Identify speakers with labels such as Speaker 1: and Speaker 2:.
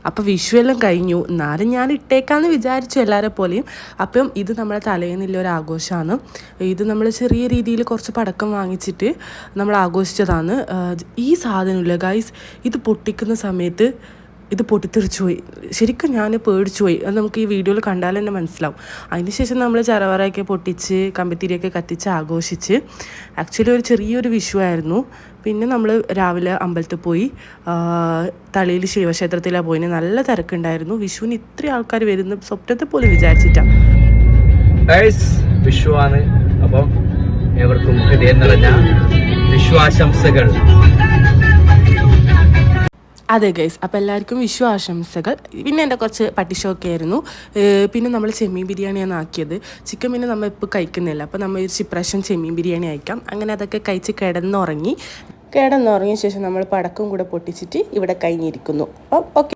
Speaker 1: അപ്പോൾ വിഷു എല്ലാം കഴിഞ്ഞു, എന്നാലും ഞാൻ ഇട്ടേക്കാമെന്ന് വിചാരിച്ചു എല്ലാവരെ പോലെയും. അപ്പം ഇത് നമ്മളെ തലേന്നുള്ള ഒരു ആഘോഷമാണ്. ഇത് നമ്മൾ ചെറിയ രീതിയിൽ കുറച്ച് പടക്കം വാങ്ങിച്ചിട്ട് നമ്മൾ ആഘോഷിച്ചതാണ്. ഈ സാധനമില്ല ഗൈസ്, ഇത് പൊട്ടിക്കുന്ന സമയത്ത് ഇത് പൊട്ടിത്തെറിച്ചു പോയി. ശരിക്കും ഞാൻ പേടിച്ചു പോയി. അത് നമുക്ക് ഈ വീഡിയോയിൽ കണ്ടാൽ തന്നെ മനസ്സിലാവും. അതിനുശേഷം നമ്മൾ ചറവറയൊക്കെ പൊട്ടിച്ച് കമ്പിത്തിരിയൊക്കെ കത്തിച്ച് ആഘോഷിച്ച്. ആക്ച്വലി ഒരു ചെറിയൊരു വിഷു ആയിരുന്നു. പിന്നെ നമ്മൾ രാവിലെ അമ്പലത്തിൽ പോയി, തളിയിൽ ശിവക്ഷേത്രത്തിലാണ് പോയിന്. നല്ല തിരക്കുണ്ടായിരുന്നു. വിഷുവിന് ഇത്രയും ആൾക്കാർ വരുന്ന സ്വപ്നത്തെ പോലും വിചാരിച്ചിട്ടാണ്.
Speaker 2: വിഷുവാണ്, അപ്പം ഏവർക്കും ഹൃദയം നിറഞ്ഞ വിഷു ആശംസകൾ.
Speaker 1: അതെ ഗൈസ്, അപ്പോൾ എല്ലാവർക്കും വിഷു ആശംസകൾ. പിന്നെ എൻ്റെ കുറച്ച് പട്ടിഷോക്കെ ആയിരുന്നു. പിന്നെ നമ്മൾ ചെമ്മീൻ ബിരിയാണിയാണ് ആക്കിയത്. ചിക്കൻ പിന്നെ നമ്മൾ ഇപ്പോൾ കഴിക്കുന്നില്ല, അപ്പോൾ നമ്മൾ ഇപ്രാവശ്യം ചെമ്മീൻ ബിരിയാണി അയക്കാം. അങ്ങനെ അതൊക്കെ കഴിച്ച് കിടന്നുറങ്ങിയ ശേഷം നമ്മൾ പടക്കം കൂടെ പൊട്ടിച്ചിട്ട് ഇവിടെ കഴിഞ്ഞിരിക്കുന്നു. അപ്പം ഓക്കെ.